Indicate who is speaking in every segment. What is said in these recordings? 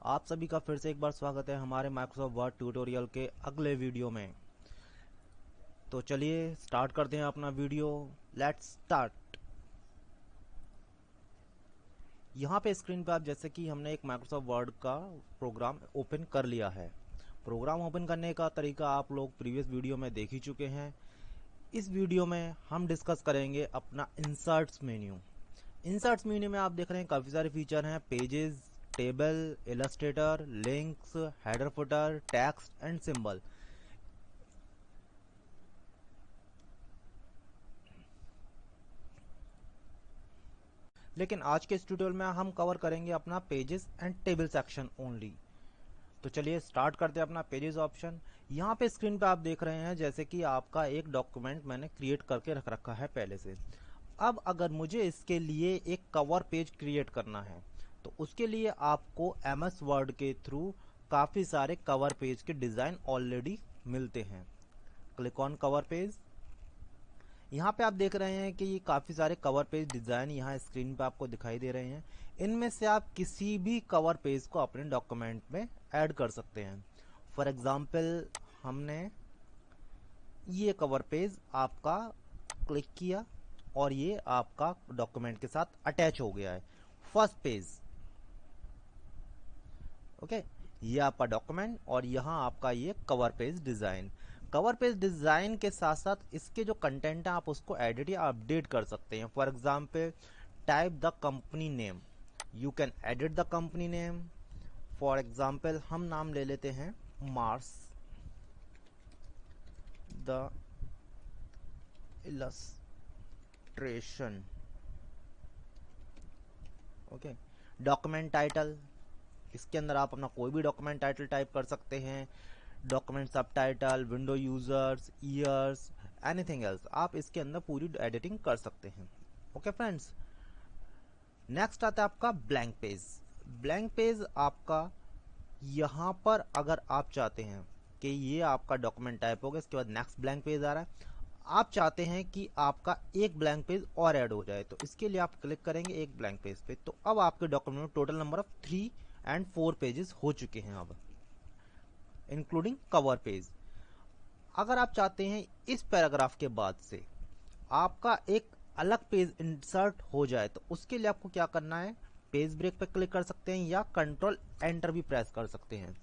Speaker 1: आप सभी का फिर से एक बार स्वागत है हमारे माइक्रोसॉफ्ट वर्ड ट्यूटोरियल के अगले वीडियो में। तो चलिए स्टार्ट करते हैं अपना वीडियो। Let's start. यहाँ पे स्क्रीन पे आप जैसे कि हमने एक माइक्रोसॉफ्ट वर्ड का प्रोग्राम ओपन कर लिया है। प्रोग्राम ओपन करने का तरीका आप लोग प्रीवियस वीडियो में देख ही चुके हैं। इस वीडियो में हम डिस्कस करेंगे अपना इंसर्ट्स मेन्यू। इंसर्ट्स मेन्यू में आप देख रहे हैं काफ़ी सारे फीचर हैं। Pages, table, Illustrator, links, header footer, text and symbol. लेकिन आज के इस ट्यूटोरियल में हम कवर करेंगे अपना pages and table section only. तो चलिए स्टार्ट करते हैं अपना पेजेस ऑप्शन। यहाँ पे स्क्रीन पे आप देख रहे हैं जैसे कि आपका एक डॉक्यूमेंट मैंने क्रिएट करके रख रखा है पहले से। अब अगर मुझे इसके लिए एक कवर पेज क्रिएट करना है तो उसके लिए आपको एमएस वर्ड के थ्रू काफ़ी सारे कवर पेज के डिज़ाइन ऑलरेडी मिलते हैं। Click on cover page. यहाँ पे आप देख रहे हैं कि ये काफ़ी सारे कवर पेज डिज़ाइन यहाँ स्क्रीन पे आपको दिखाई दे रहे हैं। इनमें से आप किसी भी कवर पेज को अपने डॉक्यूमेंट में ऐड कर सकते हैं। फॉर एग्जांपल हमने ये कवर पेज आपका क्लिक किया और ये आपका डॉक्यूमेंट के साथ अटैच हो गया है। फर्स्ट पेज, ओके, ये आपका डॉक्यूमेंट और यहाँ आपका ये cover page design. Cover page design के साथ साथ इसके जो कंटेंट है आप उसको एडिट या अपडेट कर सकते हैं। For example type the company name, you can edit the company name. For example हम नाम ले लेते हैं Mars the illustration. Okay, document title, इसके अंदर आप अपना कोई भी डॉक्यूमेंट टाइटल टाइप कर सकते हैं। डॉक्यूमेंट सब title, window users, years, anything else, आप इसके अंदर पूरी एडिटिंग कर सकते हैं। ओके फ्रेंड्स, नेक्स्ट आता है आपका ब्लैंक पेज। ब्लैंक पेज आपका यहाँ पर अगर आप चाहते हैं कि ये आपका डॉक्यूमेंट टाइप होगा, इसके बाद नेक्स्ट ब्लैंक पेज आ रहा है, आप चाहते हैं कि आपका एक ब्लैंक पेज और ऐड हो जाए तो इसके लिए आप क्लिक करेंगे एक ब्लैंक पेज पे। तो अब आपके डॉक्यूमेंट में total number of 3 and 4 pages हो चुके हैं अब, इंक्लूडिंग कवर पेज। अगर आप चाहते हैं इस पैराग्राफ के बाद से आपका एक अलग पेज इंसर्ट हो जाए तो उसके लिए आपको क्या करना है, पेज ब्रेक पे क्लिक कर सकते हैं या कंट्रोल एंटर भी प्रेस कर सकते हैं।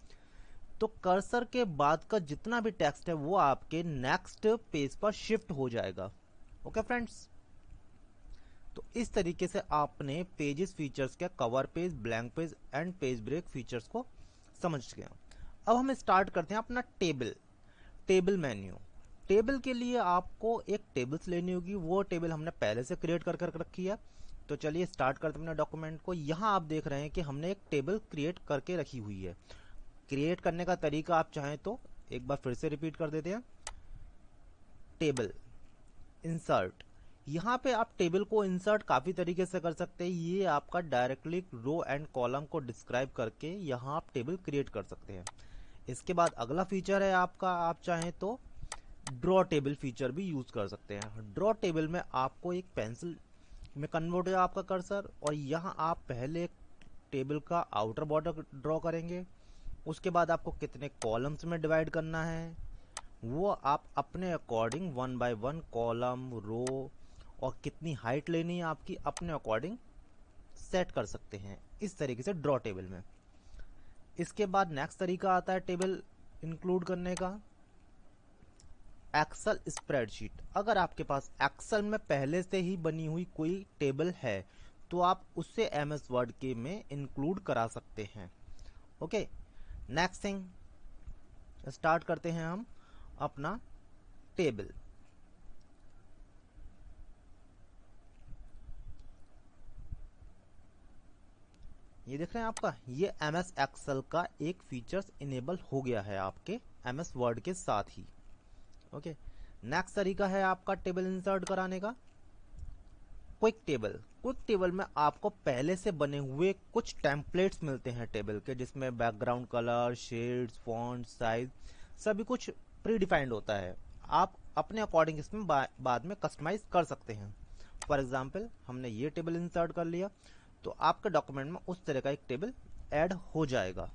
Speaker 1: तो कर्सर के बाद का जितना भी टेक्स्ट है वो आपके नेक्स्ट पेज पर शिफ्ट हो जाएगा। ओके फ्रेंड्स, तो इस तरीके से आपने पेजेस फीचर्स के cover page, blank page and page break features को समझ गया। अब हम स्टार्ट करते हैं अपना टेबल मेन्यू। टेबल के लिए आपको एक टेबल्स लेनी होगी, वो टेबल हमने पहले से क्रिएट कर रखी है। तो चलिए स्टार्ट करते हैं अपने डॉक्यूमेंट को। यहाँ आप देख रहे हैं कि हमने एक टेबल क्रिएट करके रखी हुई है। क्रिएट करने का तरीका आप चाहें तो एक बार फिर से रिपीट कर देते हैं। टेबल, इंसर्ट, यहाँ पे आप टेबल को इंसर्ट काफी तरीके से कर सकते हैं। ये आपका डायरेक्टली रो एंड कॉलम को डिस्क्राइब करके यहाँ आप टेबल क्रिएट कर सकते हैं। इसके बाद अगला फीचर है आपका, आप चाहें तो ड्रॉ टेबल फीचर भी यूज कर सकते हैं। ड्रॉ टेबल में आपको एक पेंसिल में कन्वर्ट हो आपका कर्सर और यहाँ आप पहले टेबल का आउटर बॉर्डर ड्रॉ करेंगे। उसके बाद आपको कितने कॉलम्स में डिवाइड करना है वो आप अपने अकॉर्डिंग 1 बाय 1 कॉलम, रो और कितनी हाइट लेनी है आपकी अपने अकॉर्डिंग सेट कर सकते हैं इस तरीके से ड्रॉ टेबल में। इसके बाद नेक्स्ट तरीका आता है टेबल इंक्लूड करने का, एक्सेल स्प्रेडशीट। अगर आपके पास एक्सेल में पहले से ही बनी हुई कोई टेबल है तो आप उससे एमएस वर्ड के में इंक्लूड करा सकते हैं। ओके, नेक्स्ट थिंग, स्टार्ट करते हैं हम अपना टेबल। ये देख रहे हैं आपका, ये एमएस एक्सेल का एक फीचर्स इनेबल हो गया है आपके एमएस वर्ड के साथ ही। ओके, नेक्स्ट तरीका है आपका टेबल इंसर्ट कराने का, क्विक टेबल। क्विक टेबल में आपको पहले से बने हुए कुछ टेम्पलेट्स मिलते हैं टेबल के, जिसमें background colour, shades, font, size सभी कुछ प्री डिफाइंड होता है। आप अपने अकॉर्डिंग इसमें बाद में कस्टमाइज कर सकते हैं। फॉर एग्जाम्पल हमने ये टेबल इंसर्ट कर लिया तो आपके डॉक्यूमेंट में उस तरह का एक टेबल ऐड हो जाएगा।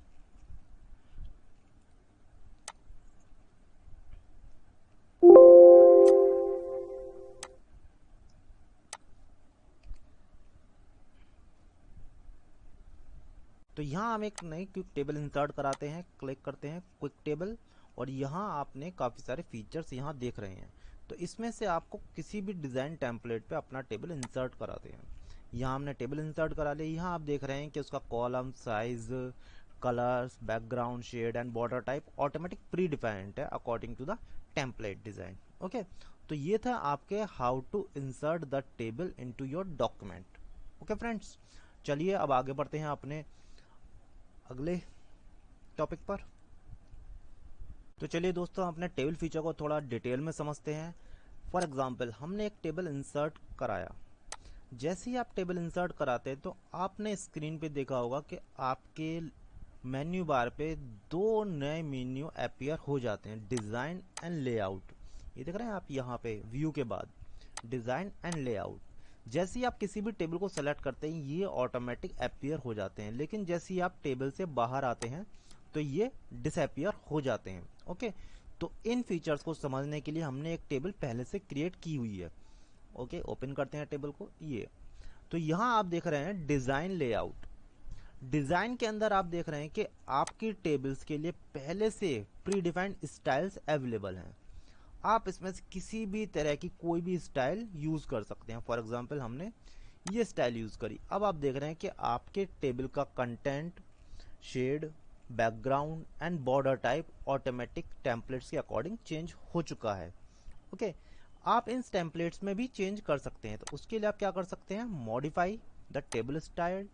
Speaker 1: तो यहाँ हम एक नई क्विक टेबल इंसर्ट कराते हैं, क्लिक करते हैं क्विक टेबल, और यहाँ आपने काफ़ी सारे फीचर्स यहाँ देख रहे हैं। तो इसमें से आपको किसी भी डिज़ाइन टेम्पलेट पे अपना टेबल इंसर्ट कराते हैं। यहाँ हमने टेबल इंसर्ट करा लिया। यहाँ आप देख रहे हैं कि उसका column size, colours, background, shade and border type automatic predefined है according to the template design. Okay, तो ये था आपके how to insert the table into your document. Okay friends, चलिए अब आगे बढ़ते हैं अपने अगले टॉपिक पर। तो चलिए दोस्तों, अपने टेबल फीचर को थोड़ा डिटेल में समझते हैं। फॉर एग्जांपल, हमने एक टेबल इंसर्ट कराया। जैसे ही आप टेबल इंसर्ट कराते हैं तो आपने स्क्रीन पे देखा होगा कि आपके मेन्यू बार पे दो नए मेन्यू अपीयर हो जाते हैं, डिज़ाइन एंड लेआउट। ये देख रहे हैं आप यहाँ पे व्यू के बाद डिज़ाइन एंड लेआउट। जैसे ही आप किसी भी टेबल को सेलेक्ट करते हैं ये ऑटोमेटिक अपीयर हो जाते हैं, लेकिन जैसे ही आप टेबल से बाहर आते हैं तो ये डिसअपीयर हो जाते हैं। ओके, तो इन फीचर्स को समझने के लिए हमने एक टेबल पहले से क्रिएट की हुई है। ओके, ओपन करते हैं टेबल को। ये तो यहाँ आप देख रहे हैं डिज़ाइन लेआउट। डिज़ाइन के अंदर आप देख रहे हैं कि आपकी टेबल्स के लिए पहले से प्री डिफाइंड स्टाइल्स अवेलेबल हैं। आप इसमें से किसी भी तरह की कोई भी स्टाइल यूज़ कर सकते हैं। फॉर एग्जांपल, हमने ये स्टाइल यूज़ करी। अब आप देख रहे हैं कि आपके टेबल का content, shade, background and border type automatic templates के अकॉर्डिंग चेंज हो चुका है। ओके, आप इन टेम्पलेट्स में भी चेंज कर सकते हैं। तो उसके लिए आप क्या कर सकते हैं, modify the table style.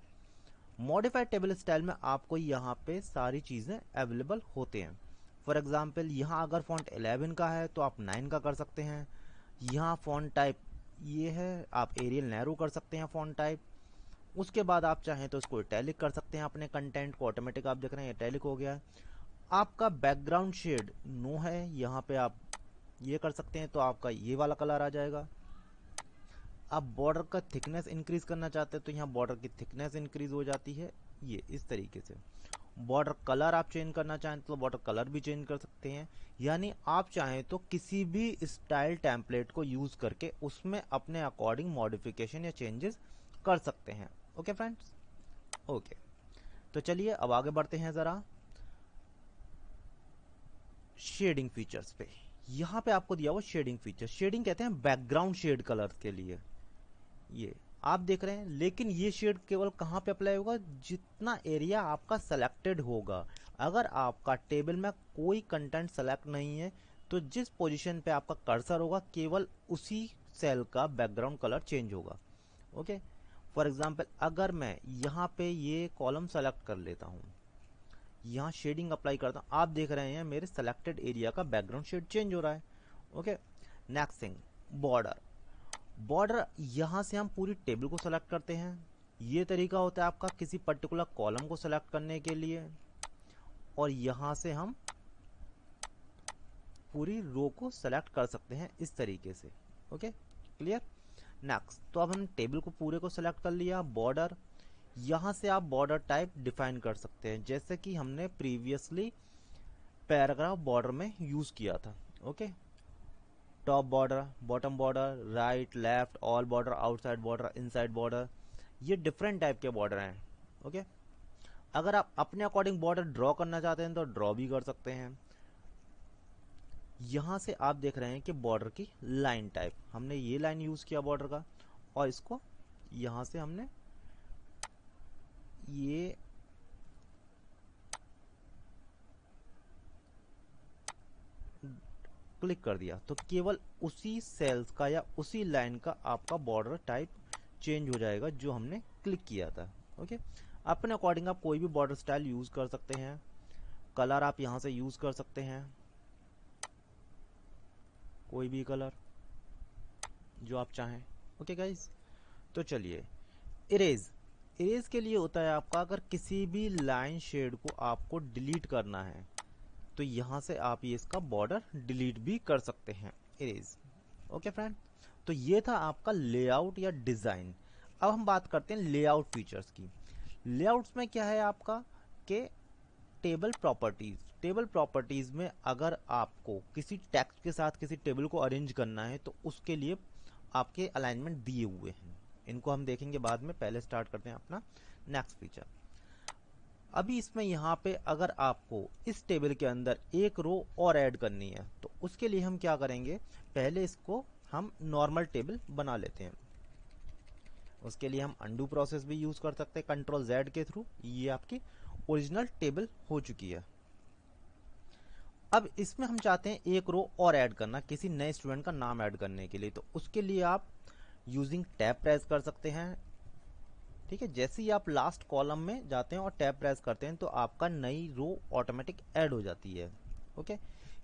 Speaker 1: Modified table style में आपको यहाँ पे सारी चीज़ें अवेलेबल होते हैं। फॉर एग्जांपल, यहाँ अगर फॉन्ट 11 का है तो आप 9 का कर सकते हैं। यहाँ फॉन्ट टाइप ये है, आप एरियल नैरो कर सकते हैं फॉन्ट टाइप। उसके बाद आप चाहें तो इसको इटैलिक कर सकते हैं, अपने कंटेंट को ऑटोमेटिक आप देख रहे हैं इटैलिक हो गया है। आपका बैकग्राउंड शेड नो है, यहाँ पे आप ये कर सकते हैं तो आपका ये वाला कलर आ जाएगा। आप बॉर्डर का थिकनेस इंक्रीज करना चाहते हैं तो यहाँ बॉर्डर की थिकनेस इंक्रीज हो जाती है, ये इस तरीके से। बॉर्डर कलर आप चेंज करना चाहें तो बॉर्डर कलर भी चेंज कर सकते हैं। यानी आप चाहें तो किसी भी स्टाइल टेम्पलेट को यूज करके उसमें अपने अकॉर्डिंग मॉडिफिकेशन या चेंजेस कर सकते हैं। ओके फ्रेंड्स, ओके, तो चलिए अब आगे बढ़ते हैं जरा शेडिंग फीचर्स पे। यहाँ पे आपको दिया हुआ शेडिंग फीचर। शेडिंग कहते हैं बैकग्राउंड शेड कलर के लिए। ये आप देख रहे हैं, लेकिन ये शेड केवल कहाँ पे अप्लाई होगा, जितना एरिया आपका सेलेक्टेड होगा। अगर आपका टेबल में कोई कंटेंट सेलेक्ट नहीं है तो जिस पोजीशन पे आपका कर्सर होगा केवल उसी सेल का बैकग्राउंड कलर चेंज होगा। ओके, फॉर एग्जांपल, अगर मैं यहाँ पे ये कॉलम सेलेक्ट कर लेता हूँ, यहाँ शेडिंग अप्लाई करता हूँ, आप देख रहे हैं मेरे सेलेक्टेड एरिया का बैकग्राउंड शेड चेंज हो रहा है। Okay, next thing, border. Border यहाँ से हम पूरी टेबल को सेलेक्ट करते हैं। ये तरीका होता है आपका किसी पर्टिकुलर कॉलम को सेलेक्ट करने के लिए, और यहाँ से हम पूरी रो को सेलेक्ट कर सकते हैं इस तरीके से। Okay, clear. नेक्स्ट, तो अब हम टेबल को पूरे को सेलेक्ट कर लिया। बॉर्डर, यहाँ से आप बॉर्डर टाइप डिफाइन कर सकते हैं जैसे कि हमने प्रीवियसली पैराग्राफ बॉर्डर में यूज किया था। Okay, top border, bottom border, right, left, all border, outside border, inside border, ये डिफरेंट टाइप के बॉर्डर हैं। ओके, अगर आप अपने अकॉर्डिंग बॉर्डर ड्रॉ करना चाहते हैं तो ड्रॉ भी कर सकते हैं। यहाँ से आप देख रहे हैं कि बॉर्डर की लाइन टाइप, हमने ये लाइन यूज किया बॉर्डर का, और इसको यहाँ से हमने ये क्लिक कर दिया तो केवल उसी सेल्स का या उसी लाइन का आपका बॉर्डर टाइप चेंज हो जाएगा जो हमने क्लिक किया था। ओके, अपने अकॉर्डिंग आप कोई भी बॉर्डर स्टाइल यूज कर सकते हैं। कलर आप यहाँ से यूज कर सकते हैं, कोई भी कलर जो आप चाहें। ओके गाइज, तो चलिए इरेज। इरेज के लिए होता है आपका, अगर किसी भी लाइन शेड को आपको डिलीट करना है तो यहाँ से आप ये इसका बॉर्डर डिलीट भी कर सकते हैं, इरेज। ओके फ्रेंड, तो ये था आपका लेआउट या डिज़ाइन। अब हम बात करते हैं लेआउट फीचर्स की। लेआउट्स में क्या है आपका, आपके टेबल प्रॉपर्टीज में अगर आपको किसी टेक्स्ट के साथ किसी टेबल को अरेंज करना है तो उसके लिए आपके अलाइनमेंट दिए हुए हैं। इनको हम देखेंगे बाद में, पहले स्टार्ट करते हैं अपना नेक्स्ट फीचर। अभी इसमें यहाँ पे अगर आपको इस टेबल के अंदर एक रो और ऐड करनी है तो उसके लिए हम क्या करेंगे, पहले इसको हम नॉर्मल टेबल बना लेते हैं। उसके लिए हम अंडू प्रोसेस भी यूज कर सकते हैं कंट्रोल Z के थ्रू। ये आपकी ओरिजिनल टेबल हो चुकी है। अब इसमें हम चाहते हैं एक रो और ऐड करना, किसी नए स्टूडेंट का नाम ऐड करने के लिए, तो उसके लिए आप यूजिंग टैब प्रेस कर सकते हैं। ठीक है, जैसे ही आप लास्ट कॉलम में जाते हैं और टैब प्रेस करते हैं तो आपका नई रो ऑटोमेटिक ऐड हो जाती है। ओके,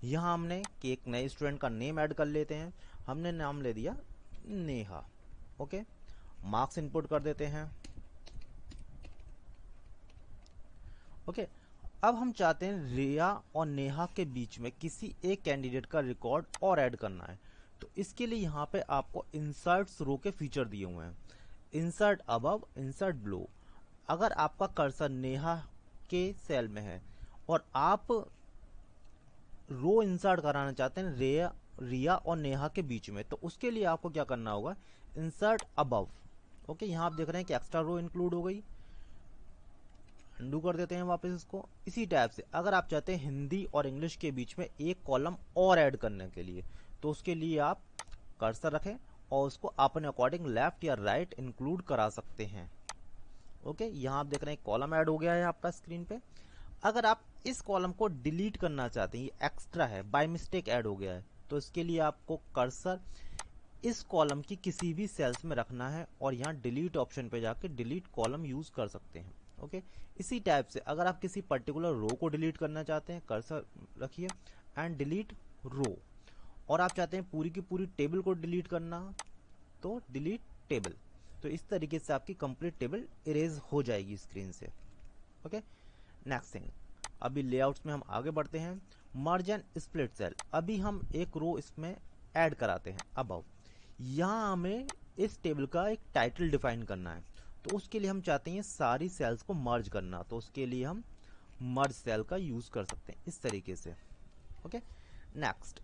Speaker 1: यहाँ हमने कि एक नए स्टूडेंट का नेम ऐड कर लेते हैं। हमने नाम ले दिया नेहा। ओके, मार्क्स इनपुट कर देते हैं। ओके, अब हम चाहते हैं रिया और नेहा के बीच में किसी एक कैंडिडेट का रिकॉर्ड और ऐड करना है, तो इसके लिए यहाँ पे आपको इंसर्ट्स रो के फीचर दिए हुए हैं, इंसर्ट अबव, इंसर्ट बिलो। अगर आपका कर्सर नेहा के सेल में है और आप रो इंसर्ट कराना चाहते हैं रिया और नेहा के बीच में, तो उसके लिए आपको क्या करना होगा, इंसर्ट अबव। ओके, यहाँ आप देख रहे हैं कि एक्स्ट्रा रो इंक्लूड हो गई। अंडू कर देते हैं वापस इसको। इसी टाइप से अगर आप चाहते हैं हिंदी और इंग्लिश के बीच में एक कॉलम और ऐड करने के लिए, तो उसके लिए आप कर्सर रखें और उसको अपने अकॉर्डिंग लेफ्ट या राइट इंक्लूड करा सकते हैं। ओके, यहाँ आप देख रहे हैं कॉलम ऐड हो गया है आपका स्क्रीन पे। अगर आप इस कॉलम को डिलीट करना चाहते हैं, ये एक्स्ट्रा है, बाय मिस्टेक ऐड हो गया है, तो इसके लिए आपको कर्सर इस कॉलम की किसी भी सेल्स में रखना है और यहाँ डिलीट ऑप्शन पे जाके डिलीट कॉलम यूज कर सकते हैं। ओके, इसी टाइप से अगर आप किसी पर्टिकुलर रो को डिलीट करना चाहते हैं, कर्सर रखिए एंड डिलीट रो, और आप चाहते हैं पूरी की पूरी टेबल को डिलीट करना, तो डिलीट टेबल। तो इस तरीके से आपकी कंप्लीट टेबल इरेज हो जाएगी स्क्रीन से। ओके, नेक्स्ट थिंग, अभी लेआउट्स में हम आगे बढ़ते हैं। मर्ज एंड स्प्लिट सेल, अभी हम एक रो इसमें ऐड कराते हैं अबव। यहाँ हमें इस टेबल का एक टाइटल डिफाइन करना है, तो उसके लिए हम चाहते हैं सारी सेल्स को मर्ज करना, तो उसके लिए हम मर्ज सेल का यूज कर सकते हैं इस तरीके से। ओके, नेक्स्ट,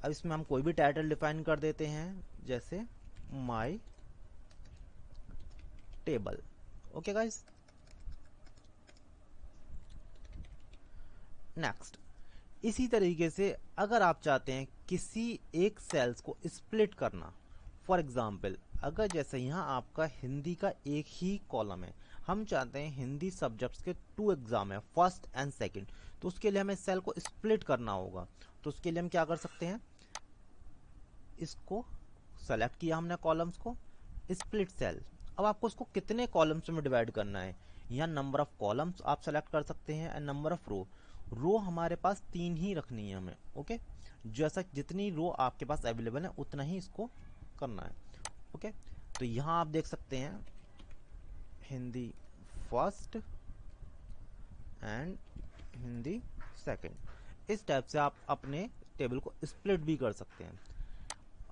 Speaker 1: अब इसमें हम कोई भी टाइटल डिफाइन कर देते हैं, जैसे my table. Okay guys, next, इसी तरीके से अगर आप चाहते हैं किसी एक सेल्स को स्प्लिट करना, फॉर एग्जाम्पल अगर जैसे यहाँ आपका हिंदी का एक ही कॉलम है, हम चाहते हैं हिंदी सब्जेक्ट्स के 2 एग्जाम है, फर्स्ट एंड सेकंड, तो उसके लिए हमें सेल को स्प्लिट करना होगा। तो उसके लिए हम क्या कर सकते हैं, इसको सेलेक्ट किया हमने कॉलम्स को, स्प्लिट सेल। अब आपको उसको कितने कॉलम्स में डिवाइड करना है, यहाँ नंबर ऑफ कॉलम्स आप सेलेक्ट कर सकते हैं एंड नंबर ऑफ रो हमारे पास 3 ही रखनी है हमें। ओके, जैसा जितनी रो आपके पास अवेलेबल है उतना ही इसको करना है। ओके, तो यहाँ आप देख सकते हैं Hindi first and Hindi second, इस टाइप से आप अपने टेबल को स्प्लिट भी कर सकते हैं।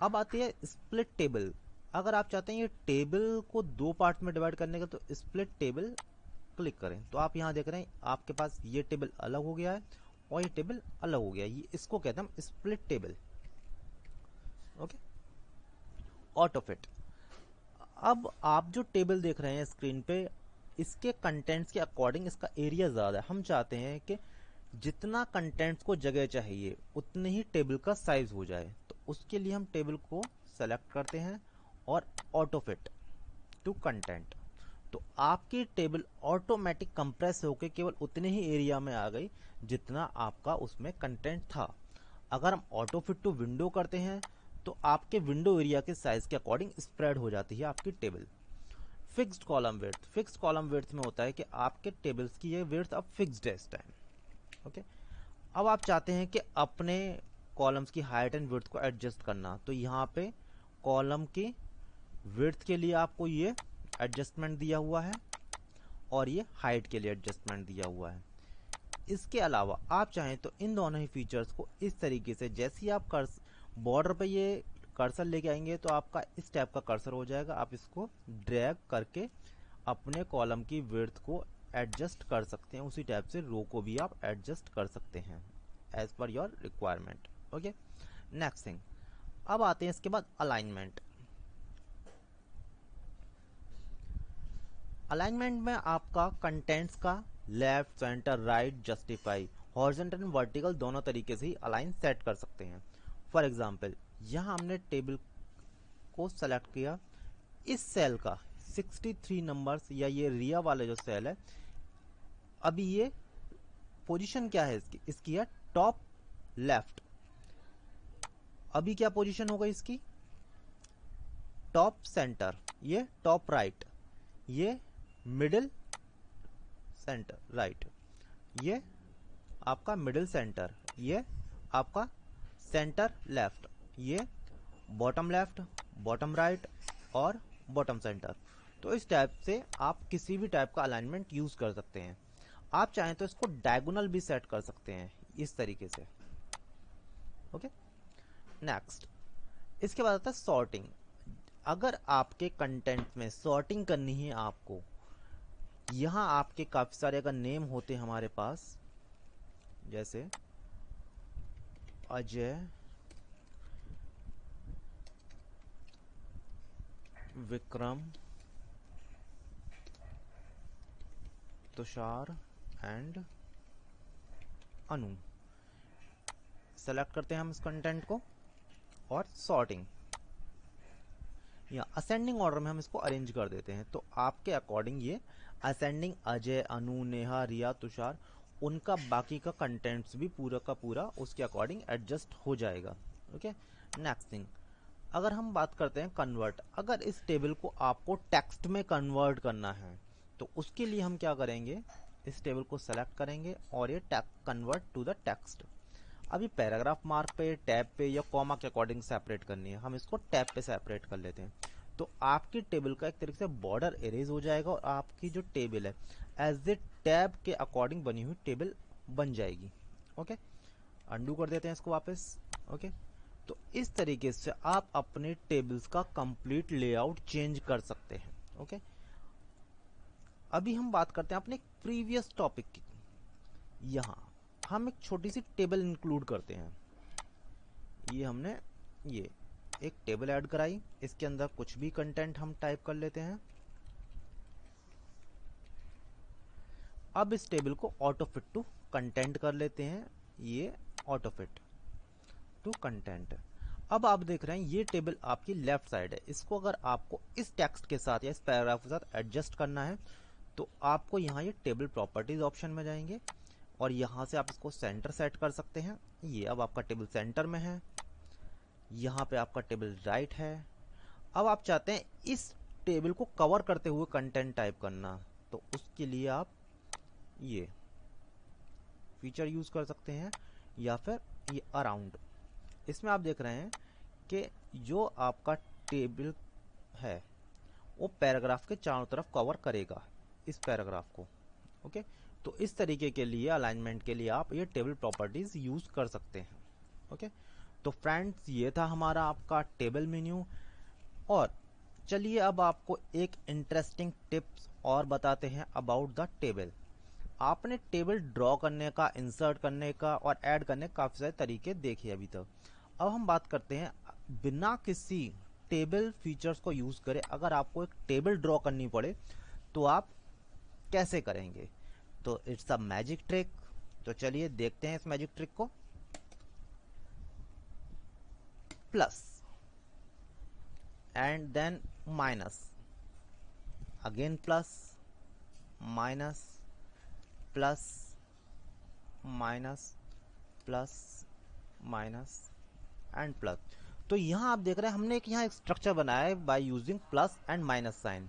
Speaker 1: अब आती है स्प्लिट टेबल। अगर आप चाहते हैं ये टेबल को 2 पार्ट में डिवाइड करने का, तो स्प्लिट टेबल क्लिक करें, तो आप यहाँ देख रहे हैं आपके पास ये टेबल अलग हो गया है और ये टेबल अलग हो गया है, ये इसको कहते हैं हम split table. Okay, auto fit. अब आप जो टेबल देख रहे हैं स्क्रीन पे, इसके कंटेंट्स के अकॉर्डिंग इसका एरिया ज़्यादा है। हम चाहते हैं कि जितना कंटेंट्स को जगह चाहिए उतने ही टेबल का साइज हो जाए, तो उसके लिए हम टेबल को सेलेक्ट करते हैं और ऑटो फिट टू कंटेंट, तो आपकी टेबल ऑटोमेटिक कंप्रेस होकर केवल उतने ही एरिया में आ गई जितना आपका उसमें कंटेंट था। अगर हम ऑटो फिट टू विंडो करते हैं तो आपके विंडो एरिया के साइज के अकॉर्डिंग स्प्रेड हो जाती है आपकी table. Fixed column width, fixed column width में होता है कि आपके टेबल्स की ये विड्थ अब फिक्स्ड है इस टाइम। ओके, अब आप चाहते हैं कि अपने कॉलम्स की हाइट एंड विड्थ को एडजस्ट करना, तो यहाँ पे कॉलम की विड्थ के लिए आपको ये एडजस्टमेंट दिया हुआ है और ये हाइट के लिए एडजस्टमेंट दिया हुआ है। इसके अलावा आप चाहें तो इन दोनों ही फीचर्स को इस तरीके से, जैसे ही आप बॉर्डर पे ये कर्सर लेके आएंगे तो आपका इस टाइप का कर्सर हो जाएगा, आप इसको ड्रैग करके अपने कॉलम की विड्थ को एडजस्ट कर सकते हैं, उसी टाइप से रो को भी आप एडजस्ट कर सकते हैं as per your requirement. Okay, next thing, अब आते हैं इसके बाद अलाइनमेंट। अलाइनमेंट में आपका कंटेंट्स का left, centre, right, justify, horizontal and vertical दोनों तरीके से ही अलाइन सेट कर सकते हैं। फॉर एग्जांपल, यहाँ हमने टेबल को सेलेक्ट किया, इस सेल का 63 नंबर्स या ये रिया वाले जो सेल है, अभी ये पोजीशन क्या है इसकी है टॉप लेफ्ट। अभी क्या पोजीशन होगा इसकी, टॉप सेंटर, ये टॉप राइट, ये मिडिल सेंटर राइट, ये आपका मिडिल सेंटर, ये आपका सेंटर लेफ्ट, ये बॉटम लेफ्ट, बॉटम राइट और बॉटम सेंटर। तो इस टाइप से आप किसी भी टाइप का अलाइनमेंट यूज कर सकते हैं। आप चाहें तो इसको डायगोनल भी सेट कर सकते हैं इस तरीके से। ओके, नेक्स्ट, इसके बाद आता है सॉर्टिंग। अगर आपके कंटेंट में सॉर्टिंग करनी है आपको, यहाँ आपके काफी सारे अगर नेम होते हैं हमारे पास, जैसे Ajay, Vikram, Tushar and Anu, select करते हैं हम इस कंटेंट को और सॉर्टिंग या असेंडिंग ऑर्डर में हम इसको अरेंज कर देते हैं। तो आपके अकॉर्डिंग ये असेंडिंग अजय, अनु, नेहा, रिया, तुषार, उनका बाकी का कंटेंट्स भी पूरा का पूरा उसके अकॉर्डिंग एडजस्ट हो जाएगा। ओके, नेक्स्ट थिंग, अगर हम बात करते हैं कन्वर्ट, अगर इस टेबल को आपको टेक्स्ट में कन्वर्ट करना है तो उसके लिए हम क्या करेंगे, इस टेबल को सेलेक्ट करेंगे और ये कन्वर्ट टू द टेक्स्ट। अभी पैराग्राफ मार्क पे, टैब पे या कॉमा के अकॉर्डिंग सेपरेट करनी है, हम इसको टैब पे सेपरेट कर लेते हैं। तो आपकी टेबल का एक तरीके से बॉर्डर इरेज हो जाएगा और आपकी जो टेबल है एज ए टैब के अकॉर्डिंग बनी हुई टेबल बन जाएगी। ओके, अंडू कर देते हैं इसको वापस। ओके, तो इस तरीके से आप अपने टेबल्स का कंप्लीट लेआउट चेंज कर सकते हैं। ओके, अभी हम बात करते हैं अपने प्रीवियस टॉपिक की। यहाँ हम एक छोटी सी टेबल इंक्लूड करते हैं। ये हमने ये एक टेबल ऐड कराई, इसके अंदर कुछ भी कंटेंट हम टाइप कर लेते हैं। अब इस टेबल को ऑटो फिट टू कंटेंट कर लेते हैं, ये ऑटो फिट टू कंटेंट। अब आप देख रहे हैं ये टेबल आपकी लेफ्ट साइड है, इसको अगर आपको इस टेक्स्ट के साथ या इस पैराग्राफ के साथ एडजस्ट करना है तो आपको यहाँ ये टेबल प्रॉपर्टीज ऑप्शन में जाएंगे और यहाँ से आप इसको सेंटर सेट कर सकते हैं। ये अब आपका टेबल सेंटर में है, यहाँ पे आपका टेबल राइट है। अब आप चाहते हैं इस टेबल को कवर करते हुए कंटेंट टाइप करना, तो उसके लिए आप ये फीचर यूज कर सकते हैं या फिर ये अराउंड। इसमें आप देख रहे हैं कि जो आपका टेबल है वो पैराग्राफ के चारों तरफ कवर करेगा इस पैराग्राफ को। ओके, तो इस तरीके के लिए अलाइनमेंट के लिए आप ये टेबल प्रॉपर्टीज यूज कर सकते हैं। ओके, तो फ्रेंड्स ये था हमारा आपका टेबल मेन्यू। और चलिए अब आपको एक इंटरेस्टिंग टिप्स और बताते हैं अबाउट द टेबल। आपने टेबल ड्रॉ करने का, इंसर्ट करने का और ऐड करने का काफी सारे तरीके देखे अभी तक। अब हम बात करते हैं बिना किसी टेबल फीचर्स को यूज करे अगर आपको एक टेबल ड्रॉ करनी पड़े तो आप कैसे करेंगे। तो इट्स अ मैजिक ट्रिक। तो चलिए देखते हैं इस मैजिक ट्रिक को। Plus and then minus, again plus, minus, plus, minus, plus, minus and plus. तो यहां आप देख रहे हैं हमने एक स्ट्रक्चर बनाया है by using plus and minus sign.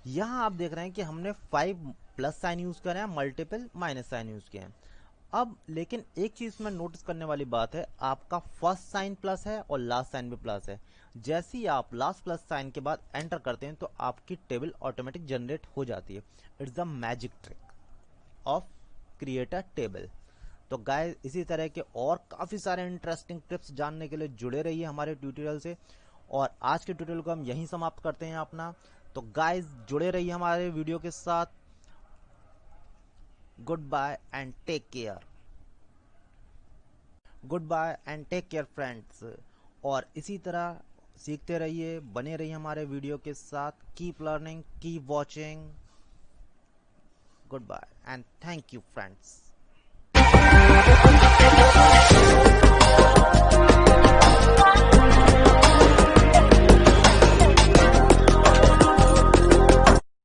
Speaker 1: यहां आप देख रहे हैं कि हमने 5 प्लस साइन यूज करे हैं, मल्टीपल माइनस साइन यूज किए हैं। अब लेकिन एक चीज में नोटिस करने वाली बात है, आपका फर्स्ट साइन प्लस है और लास्ट साइन भी प्लस है। जैसे ही आप लास्ट प्लस साइन के बाद एंटर करते हैं तो आपकी टेबल ऑटोमेटिक जनरेट हो जाती है। It's the magic trick of create a table. तो गाइस इसी तरह के और काफी सारे इंटरेस्टिंग टिप्स जानने के लिए जुड़े रहिए हमारे ट्यूटोरियल से। और आज के ट्यूटोरियल को हम यहीं समाप्त करते हैं अपना। तो गाइस जुड़े रहिए हमारे वीडियो के साथ। Goodbye and take care. Goodbye and take care friends. और इसी तरह सीखते रहिए, बने रहिए हमारे वीडियो के साथ। Keep learning, keep watching. Goodbye and thank you friends.